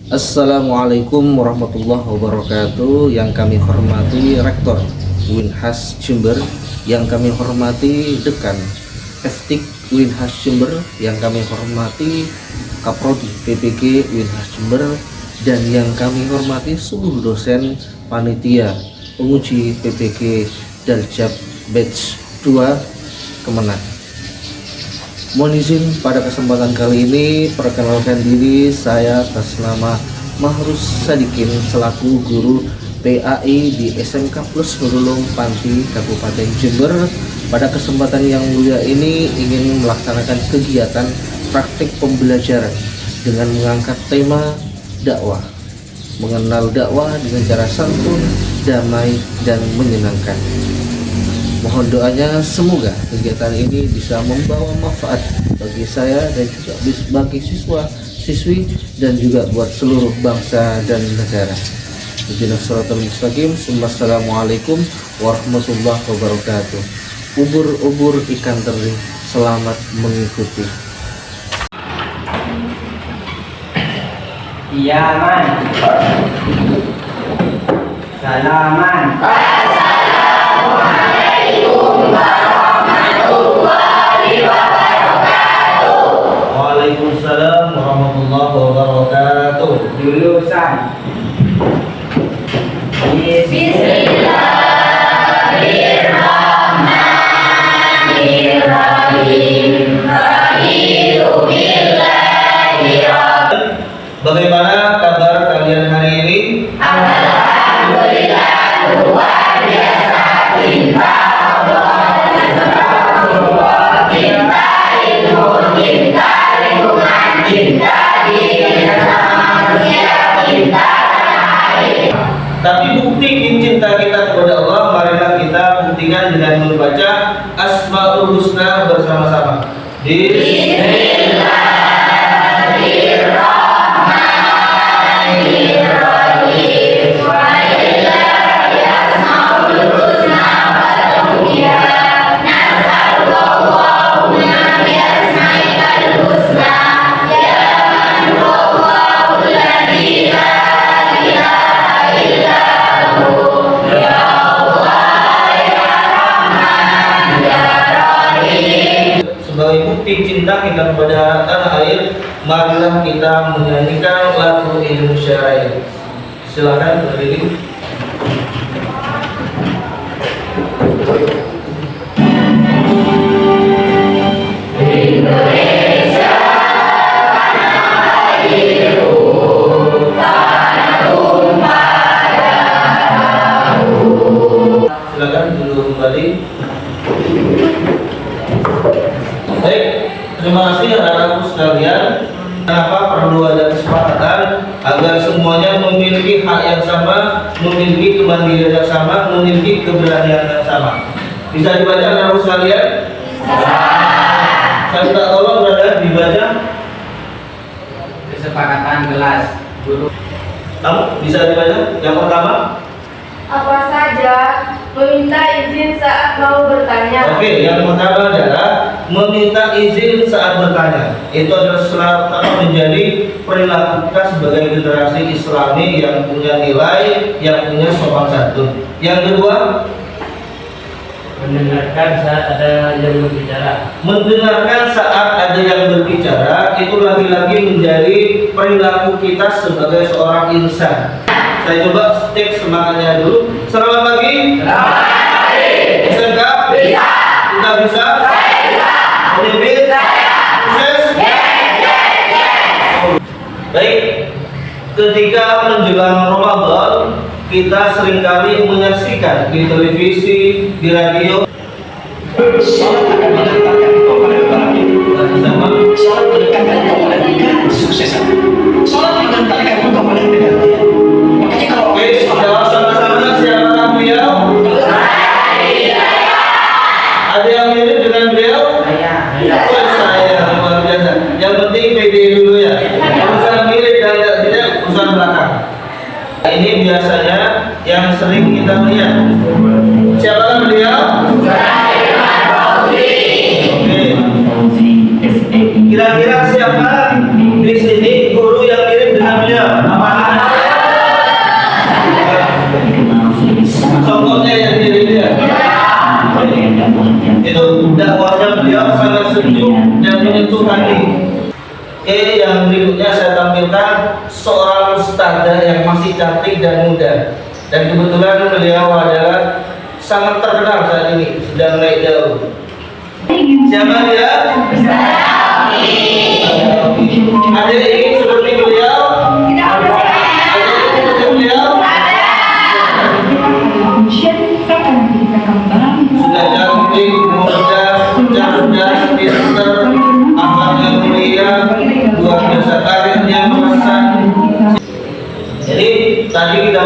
Assalamualaikum warahmatullahi wabarakatuh. Yang kami hormati Rektor Unhas Jember, yang kami hormati Dekan Eftik Unhas Jember, yang kami hormati Kaprodi PPG Unhas Jember, dan yang kami hormati seluruh dosen panitia penguji PPG Daljab Batch 2 Kemenang. Mohon izin pada kesempatan kali ini perkenalkan diri, saya atas nama Mahrus Sadikin selaku guru PAI di SMK Plus Nurulung Panti Kabupaten Jember. Pada kesempatan yang mulia ini ingin melaksanakan kegiatan praktik pembelajaran dengan mengangkat tema dakwah, mengenal dakwah dengan cara santun, damai, dan menyenangkan. Mohon doanya semoga kegiatan ini bisa membawa manfaat bagi saya dan juga bagi siswa, siswi, dan juga buat seluruh bangsa dan negara. Ihdinas shiratal mustaqim. Assalamualaikum warahmatullahi wabarakatuh. Ubur-ubur ikan teri, selamat mengikuti. Iya man. Salaman. Waalaikumsalam warahmatullahi wabarakatuh. Lulusan. Bismillahirrahmanirrahim. Bagaimana kabar kalian hari ini? Alhamdulillah luar biasa. Cinta Allah, cinta ilmu, cinta lingkungan, cinta diri sesama manusia, cinta tanah air. Tapi bukti cinta kita kepada Allah, marilah kita buktikan dengan membaca Asmaul Husna bersama-sama. Bismillahirrahmanirrahim. Walillahi asmaul husna fad'uuhu. Nas'alullah bi asma'ikal husna. Ya man huwa Allahul ladzi la ilaha illa hu. Ya Allah, ya Rahman, ya Rahim. Sebagai bukti cinta kita kepada tanah air, marilah kita menyanyikan lagu Indonesia Raya. Silakan berdiri. Indonesia tanah airku, tanah tumpah darahku. Silakan duduk kembali. Baik, terima kasih anak-anakku sekalian. Kenapa perlu ada kesepakatan agar semuanya memiliki hak yang sama, memiliki kemandirian yang sama, memiliki keberanian yang sama. Bisa dibaca anak-anakku sekalian? Saya minta tolong berada dibaca. Kesepakatan kelas guru. Kamu bisa dibaca? Yang pertama. Apa saja meminta izin saat mau bertanya. Oke, yang pertama adalah meminta izin saat bertanya. Itu adalah menjadi perilaku kita sebagai generasi Islami yang punya nilai, yang punya sopan santun. Yang kedua, Mendengarkan saat ada yang berbicara. mendengarkan saat ada yang berbicara. Itu lagi-lagi menjadi perilaku kita sebagai seorang insan. Saya coba cek semangatnya dulu. Selamat pagi. Selamat pagi. Bisa enggak? Bisa. Kita bisa? Saya bisa. Pemimpin? Saya. Sukses? Baik, ketika menjelang Ramadan, kita seringkali menyaksikan di televisi, di radio. Salat akan mengantarkan engkau pada kebahagiaan. Sama. Salat mendekatkan engkau pada tingkat kesuksesan. Salat mengantarkan engkau pada kegantian. Makanya kalau Oke, jawab sama-sama. Siapakah beliau? Ada yang mirip dengan beliau? Oh, saya luar biasa. Yang penting pede dulu ya. Urusan mirip dan tidak urusan belakang. Ini biasanya yang sering kita lihat. Siapakah beliau? Oke. Kira-kira siapa di sini guru yang mirip dengan beliau? Apa jawabnya yang diri dia. Itu dakwahnya beliau sangat sejuk dan menyentuh hati. Oke, yang berikutnya saya tampilkan seorang ustadzah yang masih cantik dan muda. Dan kebetulan beliau adalah sangat terkenal saat ini, sedang naik daun. Siapa dia? Ada yang ingin seperti beliau? Ada yang ingin seperti beliau? Sudah cantik, muda, cerdas, pintar, akhlaknya mulia, luar biasa karirnya pesat. Jadi tadi kita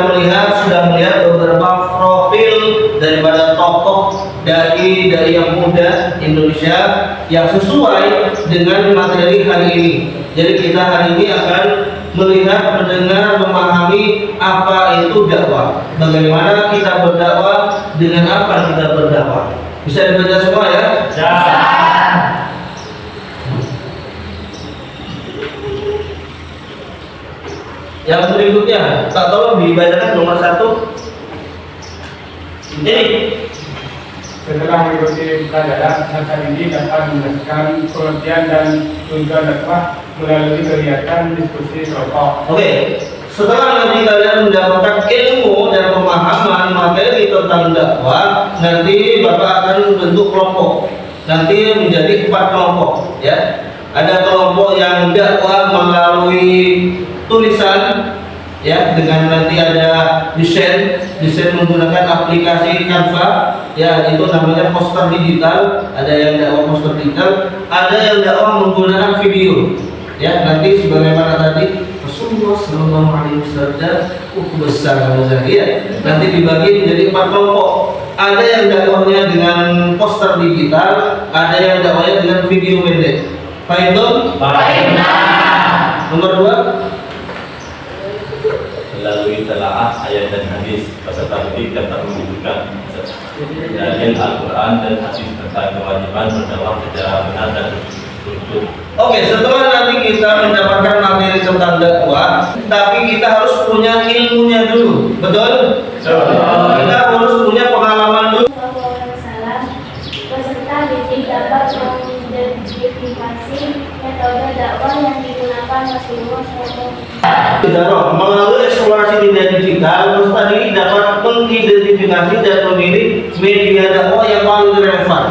sudah melihat beberapa profil daripada tokoh dari yang muda Indonesia yang sesuai dengan materi hari ini. Jadi kita hari ini akan melihat, mendengar, memahami apa itu dakwah. Bagaimana kita berdakwah, dengan apa kita berdakwah. Bisa dibaca semua ya? Yang berikutnya, tak tolong dibacakan nomor 1. Ini Setelah mengikuti pelajaran, acara ini dapat menjelaskan pengertian dan tujuan dakwah melalui kegiatan diskusi kelompok. Oke, setelah nanti kalian mendapatkan ilmu dan pemahaman materi tentang dakwah, nanti Bapak akan bentuk kelompok. Nanti menjadi 4 kelompok, ya. Ada kelompok yang dakwah melalui tulisan, ya, dengan nanti ada desain menggunakan aplikasi Canva, ya, itu namanya poster digital. Ada yang dakwah poster digital, ada yang dakwah menggunakan video, ya. Nanti sebagaimana tadi Rasulullah Shallallahu Alaihi Wasallam besar ya. Nanti dibagi menjadi 4 kelompok. Ada yang dakwahnya dengan poster digital, ada yang dakwahnya dengan video pendek. Fahim? Nomor 2. Melalui telaah ayat dan hadis, peserta didik dapat menunjukkan dalil Al-Quran dan hadis tentang kewajiban berdakwah secara benar dan betul. Oke, setelah nanti kita mendapatkan materi tentang dakwah, tapi kita harus punya ilmunya dulu, betul? Kita harus punya pengalaman dulu. Peserta didik dapat mengidentifikasi metode dakwah yang digunakan Rasulullah SAW. Melalui eksplorasi digital, peserta didik dapat mengidentifikasi dan memilih media dakwah yang paling relevan.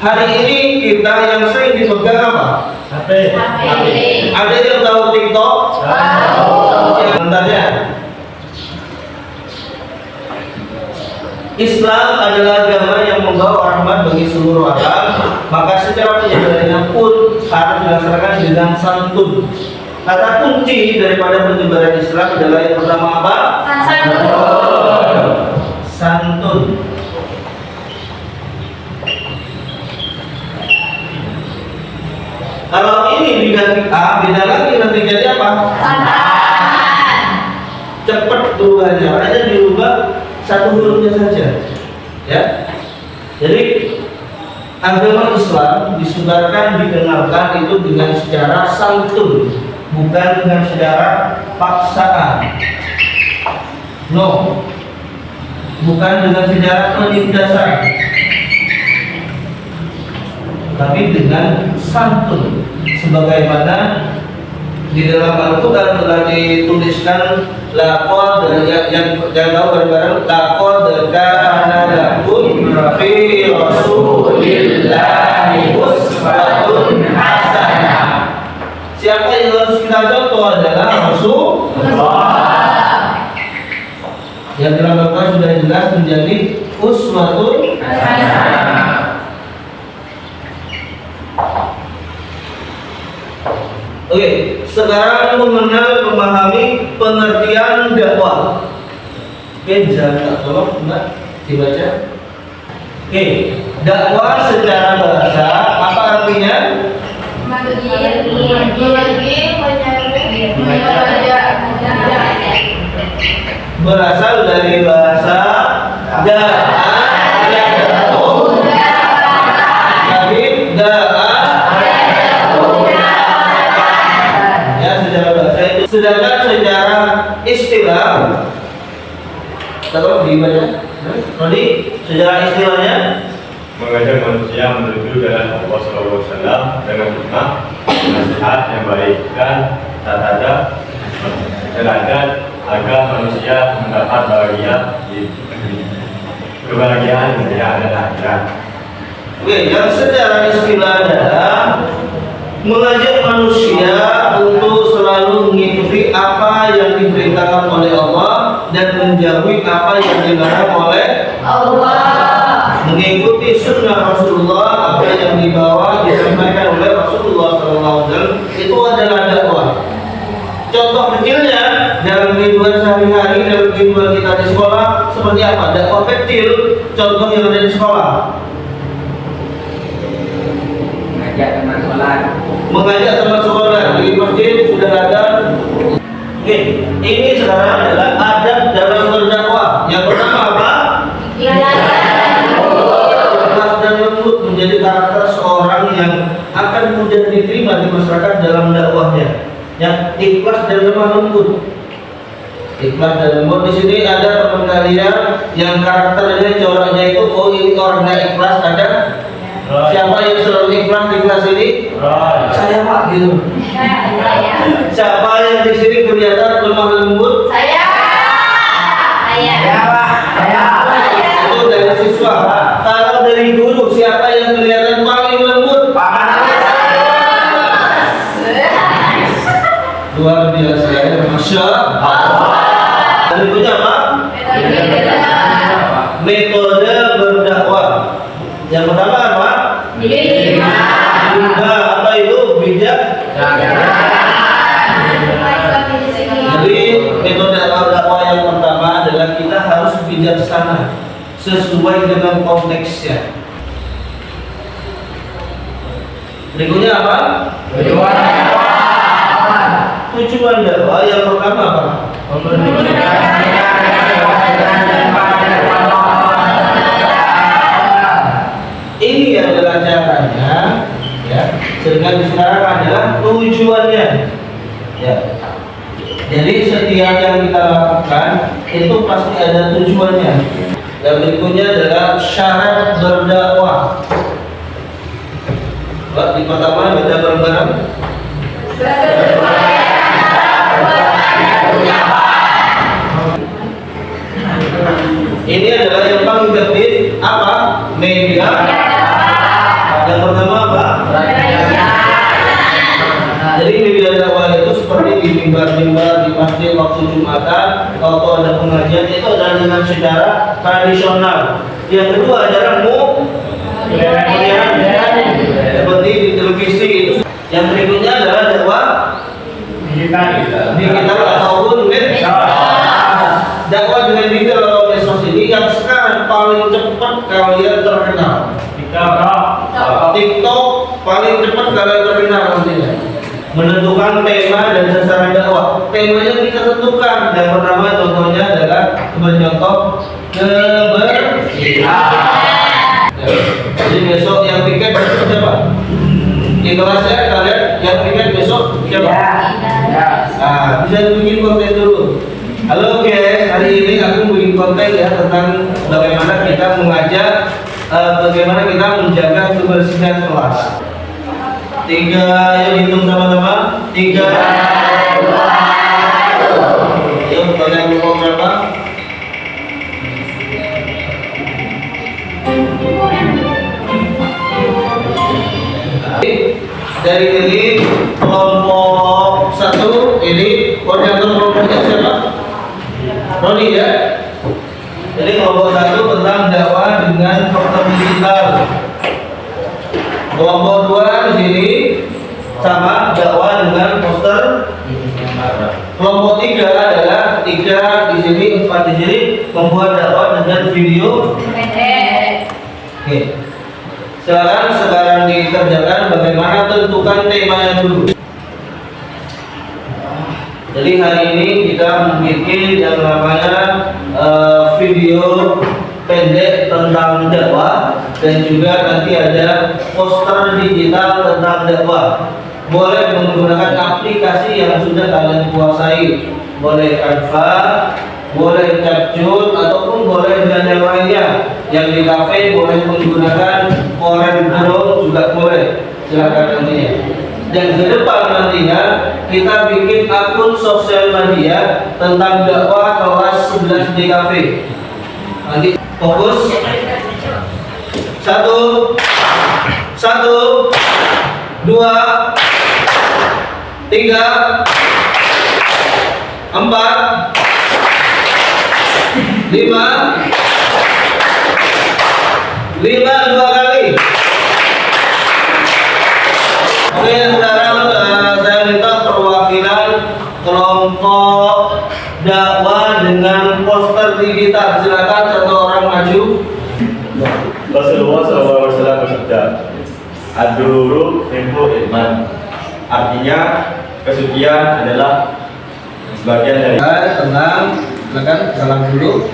Hari ini kita yang sering dipegang apa? HP. Ada yang tahu TikTok? Tahu. Yang tanya. Islam adalah agama yang membawa rahmat bagi seluruh alam, maka secara penyebarannya pun harus dilaksanakan dengan santun. Kata kunci daripada penyebaran Islam adalah yang pertama apa? Santun. Kalau ini diganti A, beda lagi nanti jadi apa? Cepat perubahannya, hanya dirubah 1 hurufnya saja, ya. Jadi agama Islam disebarkan, dikenalkan itu dengan secara santun, bukan dengan secara paksaan. No, bukan dengan secara penindasan, tapi dengan santun, sebagaimana di dalam Al-Quran telah dituliskan laqad, yang tahu bareng-bareng, laqad kana lakum fi rasulillahi uswatun hasanah. Siapa yang harus kita contoh adalah Rasulullah. Yang dalam Al-Quran sudah jelas menjadi uswatun hasanah. Oke, sekarang mengenal, memahami pengertian dakwah. Oke, bisa tolong Mbak dibaca. Oke, dakwah secara bahasa apa artinya? Berasal dari bahasa da'a, tapi da'a. Sedangkan secara istilah, kalau dibaca Rodi, sejarah istilahnya Mengajak manusia menuju jalan Allah SAW dengan hikmah, nasihat yang baik dan tata teladan agar manusia mendapat bahagia di kebahagiaan dunia dan akhirat. Oke, yang secara istilah adalah mengajak manusia untuk selalu mengikuti apa yang diperintahkan oleh Allah dan menjauhi apa yang dilarang oleh Allah. Mengikuti sunnah Rasulullah, apa yang dibawa disampaikan oleh Rasulullah SAW itu adalah dakwah. Contoh kecilnya dalam kehidupan sehari-hari, dalam kehidupan kita di sekolah seperti apa? Dakwah kecil, contoh yang ada di sekolah. Mengajak teman sholat. Mengajak teman sekolah di masjid sudah ada. Oke, ini sekarang adalah adab dalam berdakwah. Yang pertama apa? Ikhlas dan lembut menjadi karakter seorang yang akan mudah diterima di masyarakat dalam dakwahnya. Ya, ikhlas dan lemah lembut. Ikhlas dan lembut. Di sini ada teman kalian yang karakternya coraknya itu, oh ini orangnya ikhlas, ada? Siapa yang selalu ikhlas di kelas ini? Saya Pak gitu. Siapa yang di sini kelihatan lemah lembut? Saya. Itu dari siswa. Kalau dari guru, siapa yang kelihatan paling lembut? Luar biasa ya, Masya Allah. Berikutnya apa? Metode berdakwah. Yang pertama apa? Nah, apa itu? Bijak. Jadi metode dakwah yang pertama adalah kita harus bijaksana sesuai dengan konteksnya. Berikutnya apa? Tujuan dakwah yang pertama apa? Ini adalah caranya, ya. Sedangkan sekarang adalah tujuannya, ya. Jadi setiap yang kita lakukan itu pasti ada tujuannya. Dan berikutnya adalah syarat berdakwah. Pak, di pertama baca bareng-bareng. Ini adalah yang paling penting apa? Media. Yang pertama apa? Jadi media dakwah itu seperti di mimbar-mimbar, di masjid waktu Jumatan, waktu ada pengajian itu adalah dengan secara tradisional. Yang kedua adalah seperti di televisi itu. Yang berikutnya adalah dakwah digital ataupun medsos. Dakwah dengan digital atau medsos ini yang sekarang paling cepat kalian terkenal. TikTok paling cepat kalian terkenal nantinya. Menentukan tema dan sasaran dakwah. Temanya kita tentukan. Yang pertama contohnya adalah contoh kebersihan. Jadi besok yang tiket besok siapa? Di kelasnya kalian yang tiket besok siapa? Nah, bisa bikin konten dulu. Halo guys, hari ini aku bikin konten ya tentang bagaimana kita mengajak, bagaimana kita menjaga kebersihan kelas. 3, yuk hitung sama-sama. 3, 2, 1. Yuk, kalian ngomong berapa? Dari ini kelompok 1 ini koordinator kelompoknya siapa? Rodi ya. Jadi kelompok 1 tentang dakwah dengan faktor digital. Kelompok 2 di sini sama dakwah dengan poster. Kelompok 3 adalah 3 di sini, 4 di sini membuat dakwah dengan video. Oke. Sekarang dikerjakan bagaimana tentukan temanya dulu. Jadi hari ini kita membuat yang namanya video pendek tentang dakwah dan juga nanti ada poster digital tentang dakwah. Boleh menggunakan aplikasi yang sudah kalian kuasai, boleh Canva, boleh capcut ataupun boleh dan yang lainnya. Yang di kafe boleh menggunakan koran drone juga boleh. Silakan nantinya. Dan ke depan nantinya kita bikin akun sosial media tentang dakwah kelas 11 di kafe. Nanti fokus. Satu, dua, tiga, empat, lima, dua kali. Oke, sekarang saya minta perwakilan kelompok dakwah dengan poster digital. Silakan satu orang maju. Rasulullah SAW bersabda, ad-dururu hifdzu iman. Artinya kesucian adalah sebagian dari. Tenang, silakan salam dulu.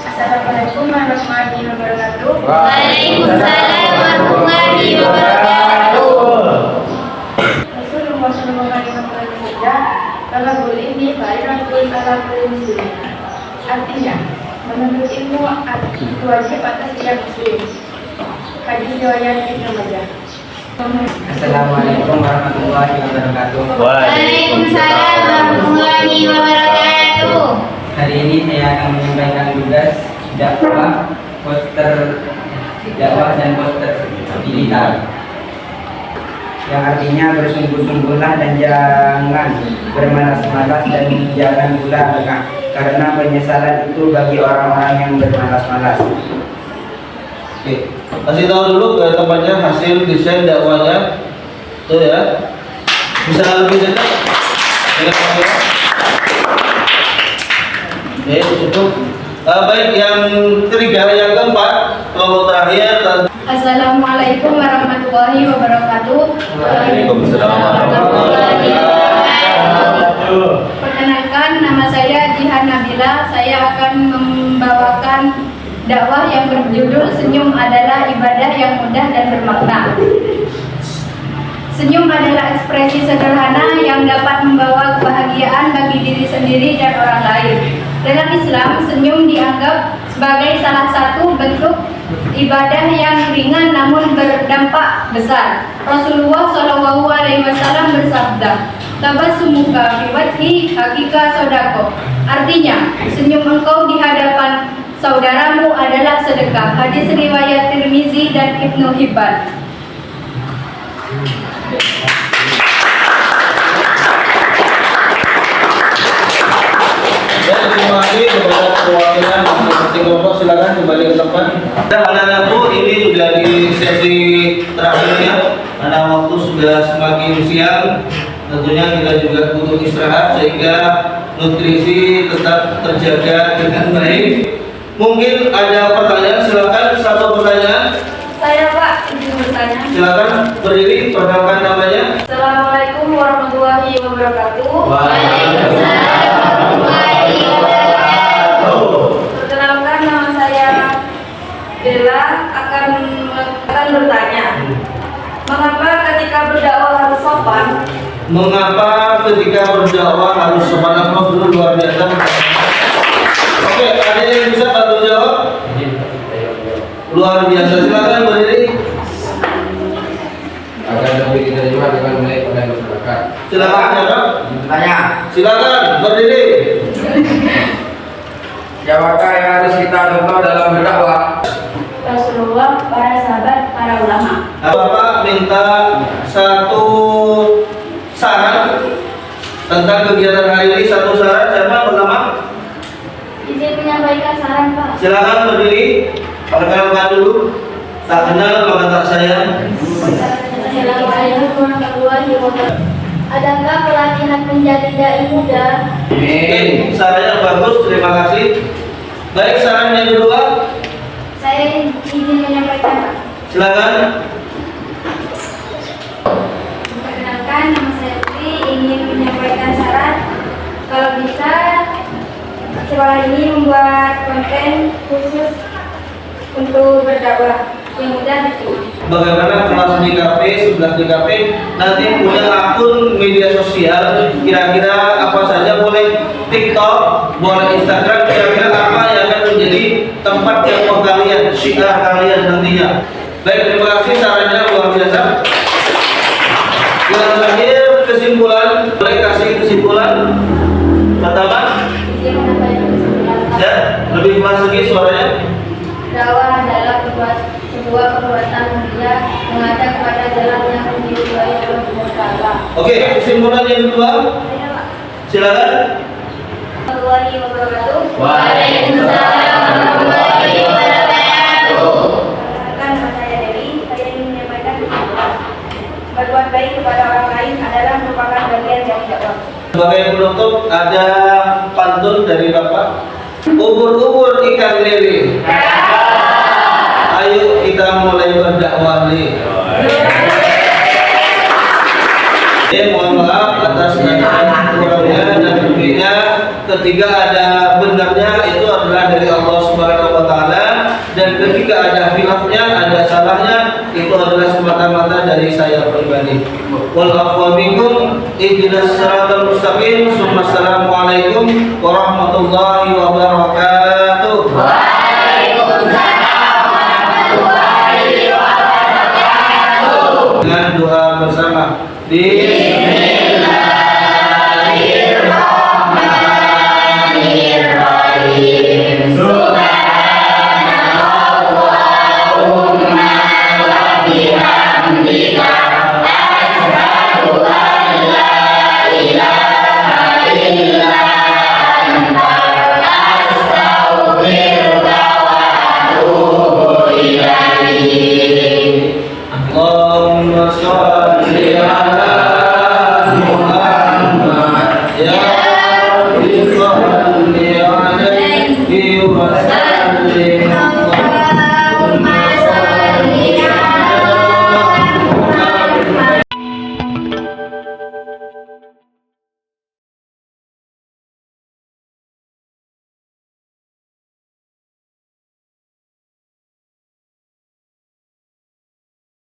Assalamualaikum warahmatullahi wabarakatuh. Waalaikumsalam warahmatullahi wabarakatuh. Rasulullah SAW kalau boleh ini khairatun ala kulli muslim. Artinya, menurut ilmu itu wajib atas setiap muslim. Hadis riwayat Ibnu Majah. Assalamualaikum warahmatullahi wabarakatuh. Waalaikumsalam warahmatullahi wabarakatuh. Hari ini saya akan menyampaikan tugas dakwah, poster dakwah dan poster digital. Yang artinya bersungguh-sungguhlah dan jangan bermalas-malas dan jangan pula lengah, karena penyesalan itu bagi orang-orang yang bermalas-malas. Oke, kasih tahu dulu ke temannya hasil desain dakwahnya. Tuh ya. Bisa lebih dekat. Dengan kamera. Oke, cukup. Baik, yang ketiga, yang keempat, kelompok terakhir. Assalamualaikum warahmatullahi wabarakatuh. Waalaikumsalam warahmatullahi wabarakatuh. Perkenalkan, nama saya Jihan Nabila. Saya akan membawakan dakwah yang berjudul Senyum adalah ibadah yang mudah dan bermakna. Senyum adalah ekspresi sederhana yang dapat membawa kebahagiaan bagi diri sendiri dan orang lain. Dalam Islam, senyum dianggap sebagai salah satu bentuk ibadah yang ringan namun berdampak besar. Rasulullah SAW bersabda, "Tabassumuka fi wajhi hakika sodako." Artinya, senyum engkau di hadapan saudaramu adalah sedekah. Hadis riwayat Tirmizi dan Ibnu Hibban. Ya, terima kasih kepada perwakilan masing-masing kelompok. Silakan kembali ke tempat. Dan anak-anakku, ini sudah di sesi terakhirnya. Karena waktu sudah semakin siang, tentunya kita juga butuh istirahat sehingga nutrisi tetap terjaga dengan baik. Mungkin ada pertanyaan, silakan satu pertanyaan. Saya Pak, izin bertanya. Silakan berdiri, perkenalkan namanya. Assalamualaikum warahmatullahi wabarakatuh. Waalaikumsalam warahmatullahi wabarakatuh. Perkenalkan, nama saya Bella. Akan bertanya, mengapa ketika berdakwah harus sopan? Mengapa ketika berdakwah harus sopan? Apa dulu luar biasa? Oke, ada yang bisa bantu jawab? Luar biasa, silakan berdiri. Agar lebih diterima dengan baik oleh masyarakat. Silakan jawab. Tanya, Silakan berdiri. Siapakah yang harus kita contoh dalam berdakwah? Rasulullah, para sahabat, para ulama. Bapak minta satu saran tentang kegiatan hari ini. Satu saran, siapa pertama? Izin menyampaikan saran, Pak. Silakan berdiri. Perkenalkan dulu. Tak kenal maka tak sayang. Assalamualaikum warahmatullahi wabarakatuh. Adakah pelatihan menjadi dai muda? Oke, sarannya bagus, terima kasih. Baik, saran yang kedua, Saya izin menyampaikan, Pak. silakan. Perkenalkan, nama saya Putri, ingin menyampaikan saran. Kalau bisa, sekolah ini membuat konten khusus untuk berdakwah yang mudah diterima. Bagaimana kelas di kafe, 11 di kafe nanti punya akun media sosial, kira-kira apa saja, boleh TikTok, boleh Instagram, syiar kalian nantinya. Baik, terima kasih, sarannya luar biasa. Yang terakhir kesimpulan, boleh kasih kesimpulan pertama? Izin menyampaikan kesimpulan. Ya, lebih keras lagi suaranya. Dakwah adalah sebuah perbuatan mulia mengajak kepada jalan yang diridhoi Allah Subhanahu wa taala. Oke, kesimpulan yang kedua, silakan. Warahmatullahi wabarakatuh. Waalaikumsalam warahmatullahi wabarakatuh. Perkenalkan, nama saya Dewi. Saya ingin menyampaikan kesimpulan. Berbuat baik kepada orang lain adalah merupakan bagian dari dakwah. Sebagai penutup ada pantun dari Bapak. Ubur-ubur ikan lele. Ayo kita mulai berdakwah nih. Mohon maaf atas kurangnya dan lebihnya. Ketiga ada benarnya itu adalah dari Allah Subhanahu wa taala, dan ketika ada khilafnya, ada salahnya, itu adalah semata-mata dari saya pribadi. Wal afwa minkum, ihdinas siratal mustaqim. Assalamualaikum warahmatullahi wabarakatuh. Dengan doa bersama.